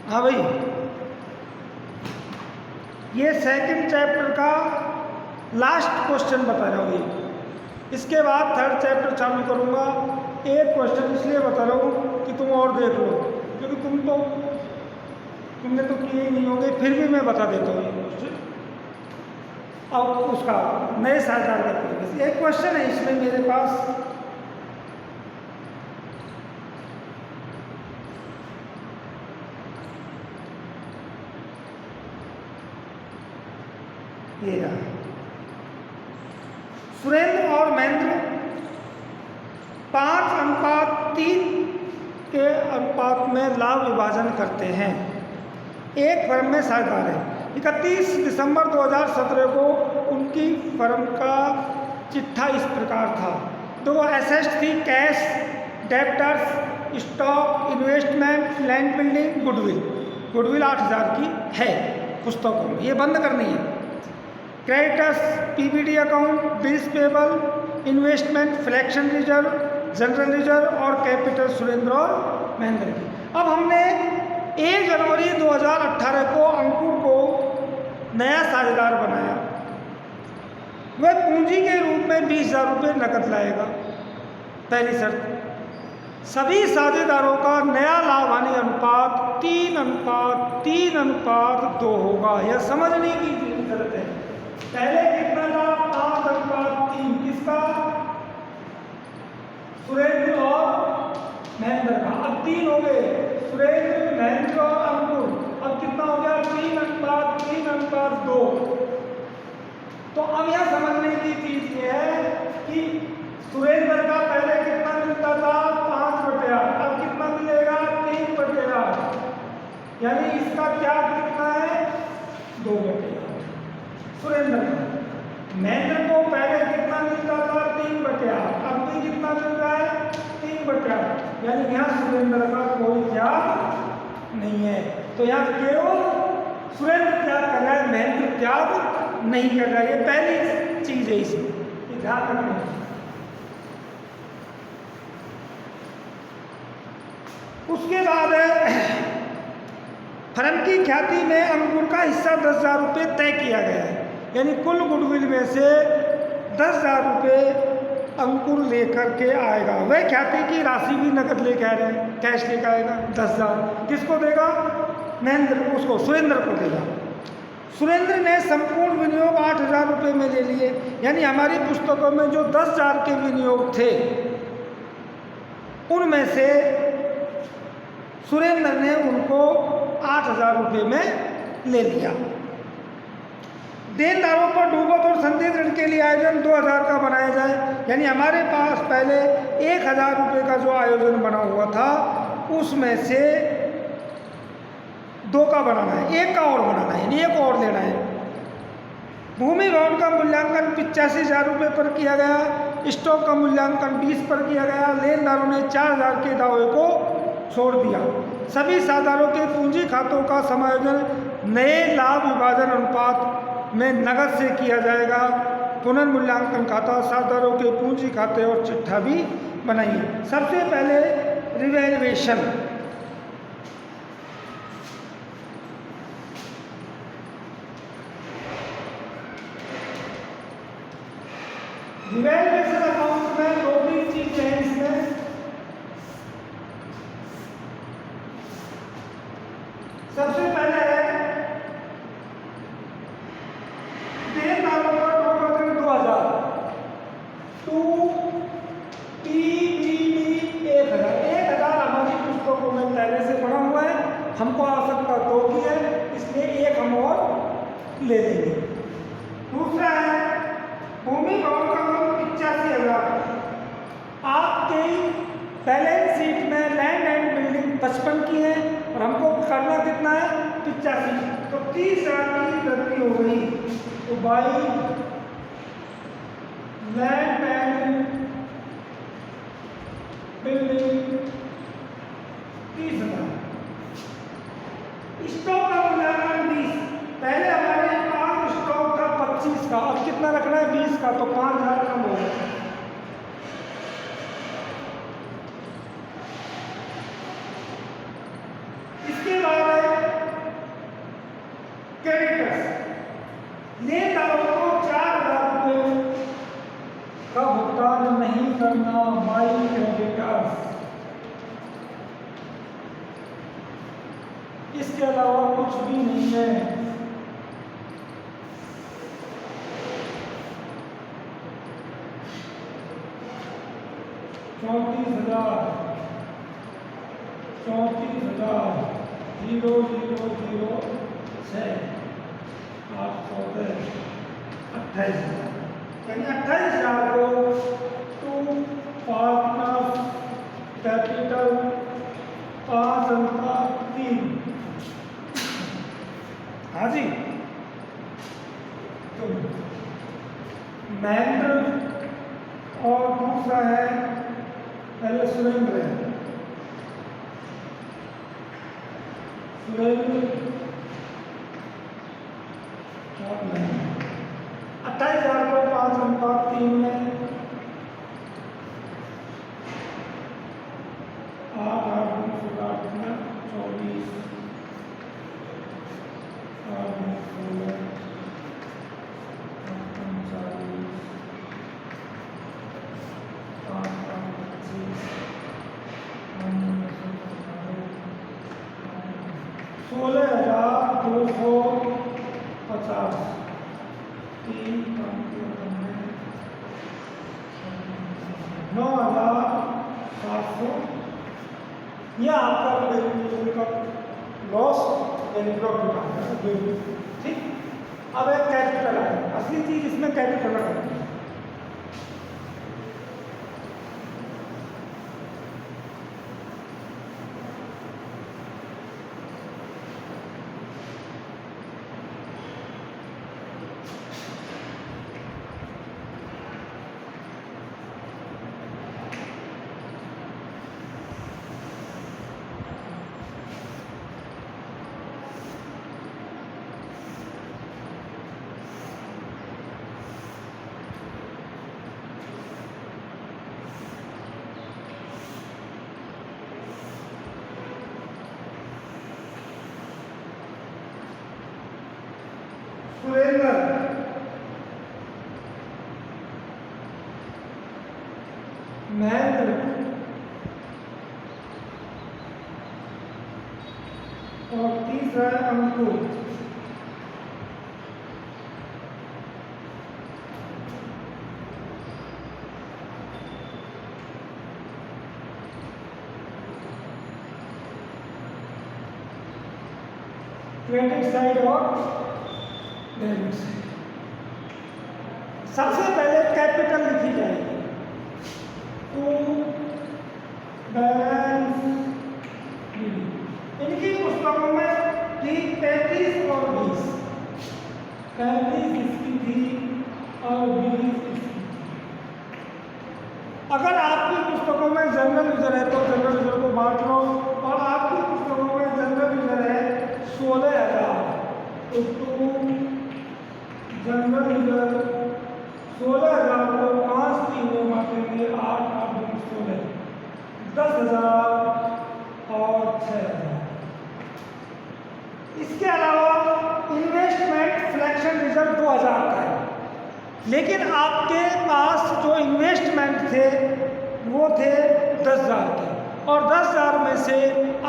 हाँ भाई, ये सेकंड चैप्टर का लास्ट क्वेश्चन बता रहा हूँ ये। इसके बाद थर्ड चैप्टर चालू करूँगा। एक क्वेश्चन इसलिए बता रहा हूँ कि तुम और देख लो, क्योंकि तुमने तो किए ही नहीं होंगे, फिर भी मैं बता देता हूँ ये क्वेश्चन। अब उसका नए साझेदार के तरीके से एक क्वेश्चन है इसमें मेरे पास। ये रहा, सुरेंद्र और महेंद्र 5:3 के अनुपात में लाभ विभाजन करते हैं। एक फर्म में साझेदार है। 31 दिसंबर 2017 को उनकी फर्म का चिट्ठा इस प्रकार था। तो वो एसेट्स थी cash, debtors, stock, investment, land building, goodwill 8000 की है पुस्तकों में, ये बंद करनी है। Creditors, PBD account, bills payable, investment, flexion reserve, general reserve और कैपिटल सुरेंद्र और महेंद्र की। अब हमने 1 जनवरी 2018 को अंकुर को नया साझेदार बनाया। वह पूंजी के रूप में 20,000 रुपये नकद लाएगा। पहली शर्त, सभी साझेदारों का नया लाभ हानि अनुपात 3:2 होगा। यह समझने की जरूरत है। पहले कितना था? 5:3। किसका? सुरेंद्र और महेंद्र का। अब 3 हो गए, सुरेंद्र, महेंद्र और अंकुर। अब कितना हो गया? 3:2। तो अब यह समझने की चीज ये है कि सुरेंद्र का पहले कितना मिलता था? 5/8। अब कितना मिलेगा? 3/8। यानी इसका क्या कितना है? 2/8 सुरेंद्र का। महेंद्र को पहले कितना मिलता था? 3/8। अब भी कितना मिल रहा है? 3/8। यानी यहाँ सुरेंद्र का कोई त्याग नहीं है। तो यहाँ केवल सुरेंद्र त्याग कर रहा है, महेंद्र त्याग नहीं कर रहा है। ये पहली चीज है इसमें, ध्यान रखना। उसके बाद फर्म की ख्याति में अंकुर का हिस्सा 10,000 रुपये तय किया गया है। यानी कुल गुडविल में से 10,000 रुपये अंकुर लेकर के आएगा। वह ख्याति की राशि भी नकद लेके आ रहे हैं, कैश लेकर आएगा 10,000। किसको देगा? महेंद्र, उसको सुरेंद्र को देगा। सुरेंद्र ने संपूर्ण विनियोग 8,000 रुपये में ले लिए। यानी हमारी पुस्तकों में जो 10,000 के विनियोग थे उनमें से सुरेंद्र ने उनको 8,000 रुपये में ले लिया। देनदारों पर डूबत और संदिग्ध ऋण के लिए आयोजन 2,000 का बनाया जाए। यानी हमारे पास पहले 1,000 रुपये का जो आयोजन बना हुआ था उसमें से 2 का बनाना है, 1 का और बनाना है, यानी 1 और लेना है। भूमि भवन का मूल्यांकन 85,000 रुपये पर किया गया। स्टॉक का मूल्यांकन 20 पर किया गया। लेनदारों ने 4,000 के दावे को छोड़ दिया। सभी साझेदारों के पूंजी खातों का समायोजन नए लाभ विभाजन अनुपात में नकद से किया जाएगा। पुनर्मूल्यांकन खाता, साझेदारों के पूंजी खाते और चिट्ठा भी बनाइए। सबसे पहले रिवैल्यूएशन। रिवैल्यूएशन अकाउंट में 2-3 चीजें हैं इसमें। सबसे पहले है देनदारों पर 2,000 पीबीडी 1,000 हमारी पुस्तकों में पहले से पड़ा हुआ है। हमको आवश्यकता 2 की है, इसलिए 1 हम और ले लेंगे। दूसरा है भूमि भवन का मूल्य 85,000। आपके बैलेंस शीट में लैंड एंड बिल्डिंग 55 की है और हमको करना कितना है? 85। तो 30,000 की वृद्धि हो गई। तो by land and building 30,000। Stock का मूल्यांकन 20। पहले हमारे पास स्टॉक था 25 का, अब कितना रखना है? 20 का। तो 5,000 कम हो गया। इसके बाद है लेनदारों को 4,000 रुपये का भुगतान नहीं करना बाई क्रेडिटर्स। इसके अलावा कुछ भी नहीं है। चौंतीस हजार 0,006 28,000, यानी 28,000 को टू पार्टनर कैपिटल 5 अंका 3। हाँ जी, तो महेंद्र और दूसरा है पहले सुरेंद्र है। सुरेंद्र 28,000 को 5 अंका 3 में 8 8 24 16,250 9,700। यह आपका लॉस यानी प्रॉफिट आ गया। ठीक, अब एक कैपिटल है, असली चीज इसमें कैपिटल है। सुरेंद्र महेंद्र और तीसरा है अंकुर। क्रेडिट साइड और डेबिट साइड। सबसे पहले कैपिटल लिखी जाएगी, तो बैलेंस इनकी पुस्तकों में थी 35 और 20। 35 इसकी थी और 20 इसकी। अगर आपकी पुस्तकों में जनरल यूजर है तो जनरल यूजर को बांट लो, और आपकी पुस्तकों में जनरल यूजर है 16,000 तो जनरल यूजर 16,000 को 5 तीनों बांटेंगे, 8 8 2 16, 10,000 और 6,000। इसके अलावा इन्वेस्टमेंट फ्लैक्शन रिजर्व 2,000 का है, लेकिन आपके पास जो इन्वेस्टमेंट थे वो थे 10,000 के, और 10,000 में से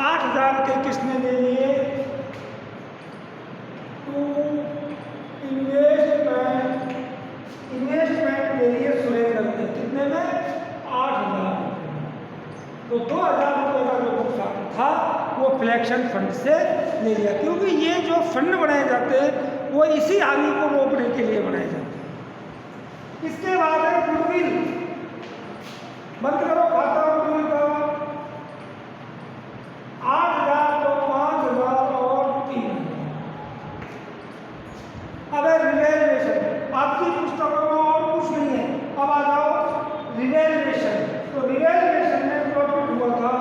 8,000 के किसने ले लिए? इन्वेस्टमेंट ले लिए सुरेंद्र ने। कितने में? 8,000 रुपये। तो 2,000 रुपये का जो नुकसान था वो फ्लैक्शन फंड से ले लिया, क्योंकि ये जो फंड बनाए जाते हैं वो इसी हानि को रोकने के लिए बनाए जाते हैं। इसके बाद है गुडविल। बंद करो खाता गुडविल का। 8,000 तो 5,000 और 3,000। अब है रिवैल्यूएशन। आपकी पुस्तकों में और कुछ नहीं है। अब आ जाओ रिवैल्यूएशन। तो रिवैल्यूएशन में प्रॉफिट हुआ था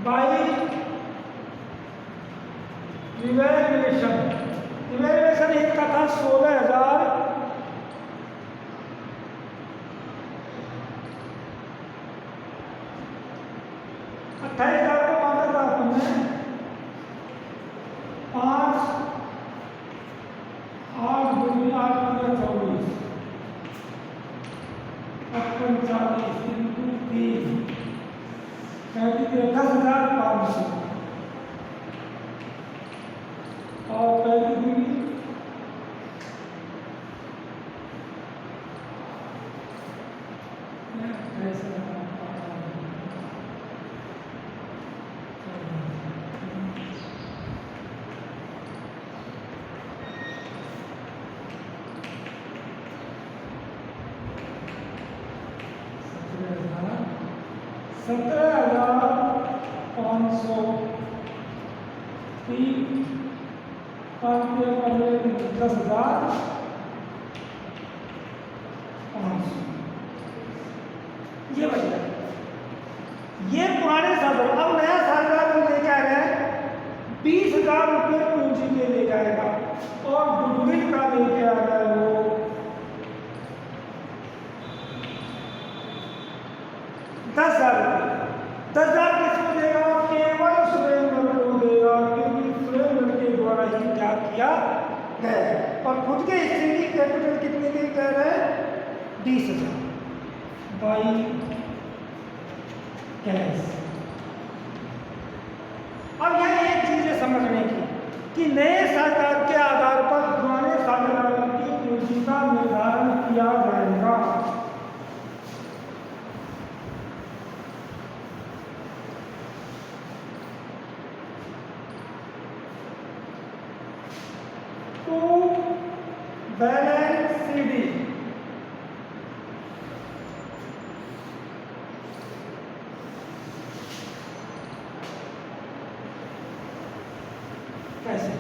बाई रिवैल्यूएशन। रिवैल्यूएशन एक का था 16,000, 28,000 को माना था हमने 55 इंटू 3 10,500 और 35 17,500 10,500 ये बच गया। ये पुराने साधन। अब नया साझेदार लेके आ रहे हैं 20,000 रुपये पूंजी के ले जाएगा और गुडविल का लेके आ रहा है वो 10,000 रुपये। 10,000 किसको देगा? केवल सुरेंद्र को देगा, क्योंकि सुरेंद्र के द्वारा ही क्या किया गया है। और खुद के हिस्से की कैपिटल कितने की कह रहे हैं? 20,000 बाई कैश। अब यह एक चीज है समझने की कि नए साझेदार के आधार पर पुराने साझेदारों की पूंजी का निर्धारण किया जाएगा। टू बैलेंस सीडी कैसे?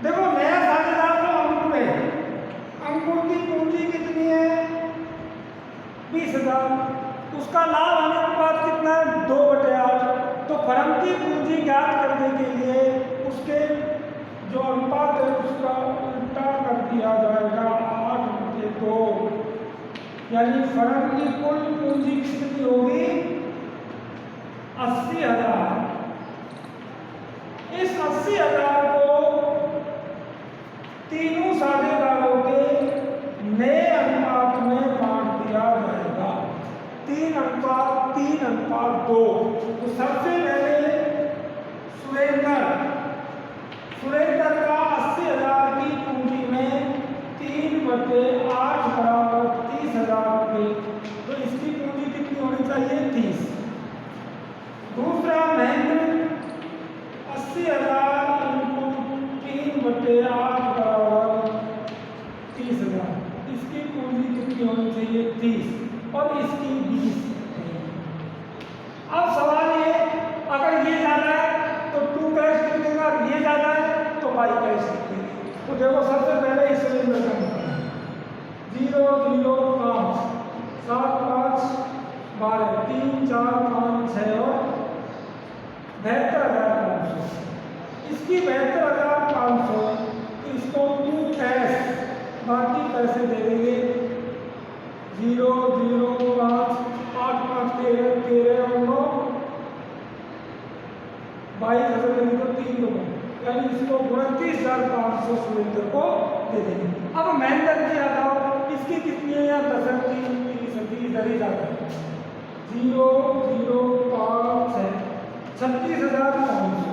देखो नया साझेदार जो अंकुर है, अंकुर की पूंजी कितनी है? 20,000। उसका लाभ आने के बाद कितना है? 2/8। तो फर्म की पूंजी ज्ञात करने के लिए उसके जो अनुपात है उसका उल्टा कर दिया जाएगा 8/2। यानी फर्म की कुल पूंजी कितनी होगी? 80,000। इस 80,000 को तीनों साझेदारों के नए अनुपात में बांट दिया जाएगा 3:2। तो सबसे पहले सुरेंद्र का 80,000 की पूंजी में 3/8 बराबर 30,000 रुपये। तो इसकी पूंजी कितनी होनी चाहिए? 30। दूसरा महेंद्र 80,000 इंटू 3/8 बराबर 30,000। इसकी पूंजी कितनी होनी चाहिए? 30 और इसकी 20। अब सवाल ये, अगर ये ज्यादा है तो 2 कैश लिख देगा, ये ज्यादा है तो 5 कैश लिख देगा। तो देखो सबसे पहले इस सिलेंडर का 0 0 5 7 5 12 3 4 5 6 और 72,500। इसकी 72,500 इसको 2 कैश बाकी पैसे दे देंगे 0 0 5 8 5 13 13 और 9 22,000 देंगे तो 3 2, यानी इसको 29,500 सुरेंद्र को दे देंगे। अब महेंद्र की लगाओ, इसकी कितनी है? 10 3 30 इधर ही जाता है 0 0 5 है 36,500।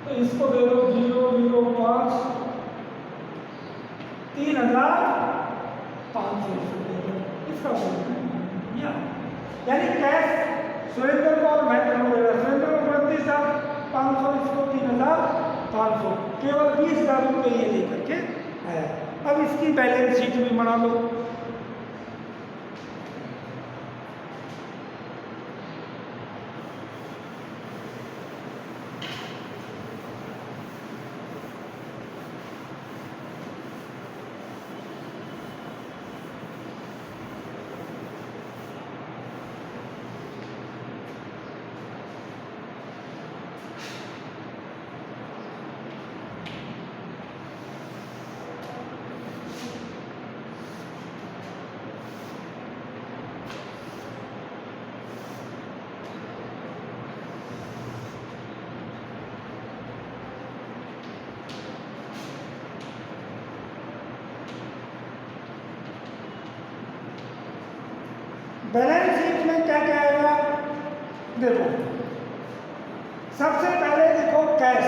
तो इसको दे दो 0 0 5 3,500 इसका यानी कैश सुरेंद्र को और महेंद्र को देगा। सुरेंद्र को 29,500, इसको 3,500, केवल 20,000 रुपये ये लेकर के आया। अब इसकी बैलेंस शीट भी बना लो। बैलेंस शीट में क्या क्या आएगा? देखो, सबसे पहले देखो कैश।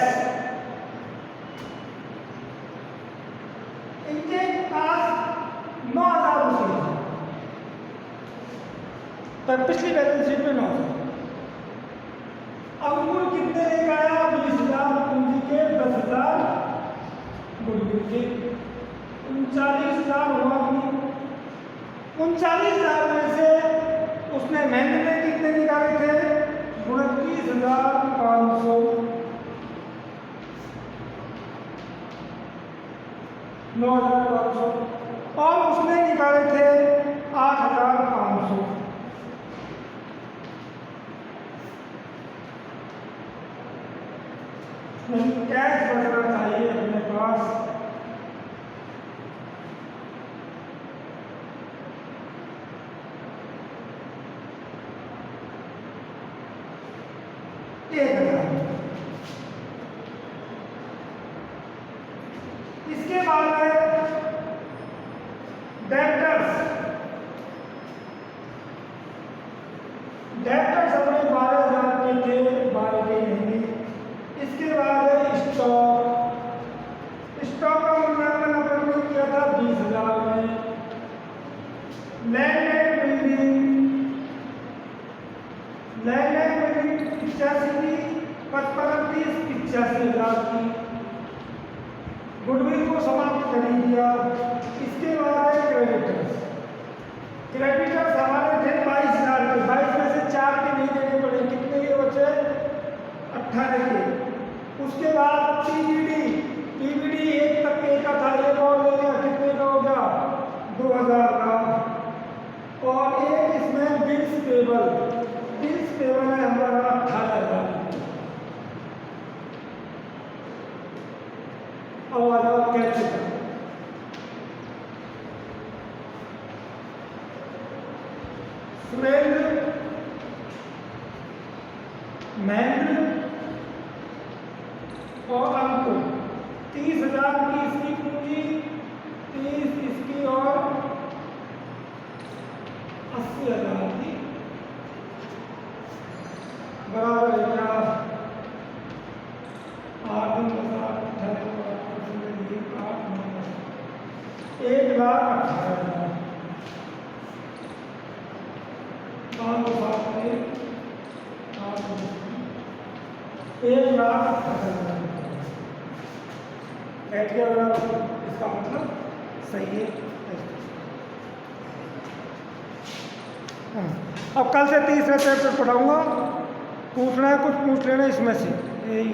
इनके पास 9,000 रुपये है, पर पिछली बैलेंस शीट में 9,000। अब कुल कितने लेकर आया? 20,000 पूंजी के, 10,000 गुडविल के, 39,000 हुआ। 39,000 में से उसने महीने में कितने निकाले थे? 29,500। 9,500 और उसने निकाले थे 8,500। कैश बचना चाहिए अपने पास। इसके बाद है डेब्टर्स। डेब्टर्स अपने 12,000 के थे, 12 के नहीं। इसके बाद है स्टॉक। स्टॉक का मूल्यांकन अपन ने किया था 20,000 में। Land and building, land and building 85 की, 55, 30, 85,000 की। गुडविल को समाप्त कर दिया। इसके बाद है क्रेडिटर्स। क्रेडिटर्स हमारे थे 22,000 के, 22 में से 4 के नहीं देने पड़े। कितने के बचे? 18 के। उसके बाद पीवीडी। पीवीडी 1 तक का था, एक और ले लिया, कितने का हो गया? 2,000 का। और एक इसमें बिल्स पेबल। बिल्स पेबल है हमारा 18,000। अब आ जाओ कैपिटल। सुरेंद्र, महेंद्र और अंकुर, 30,000 की इसकी पूंजी, 30 इसकी और 80,000 की, बराबर है क्या? 8, 1,18,000। 1,18,000 बैठ गया बराबर। इसका मतलब सही है। अब कल से तीसरे चैप्टर पढ़ाऊंगा। पूछना है कुछ पूछ लेना इसमें से।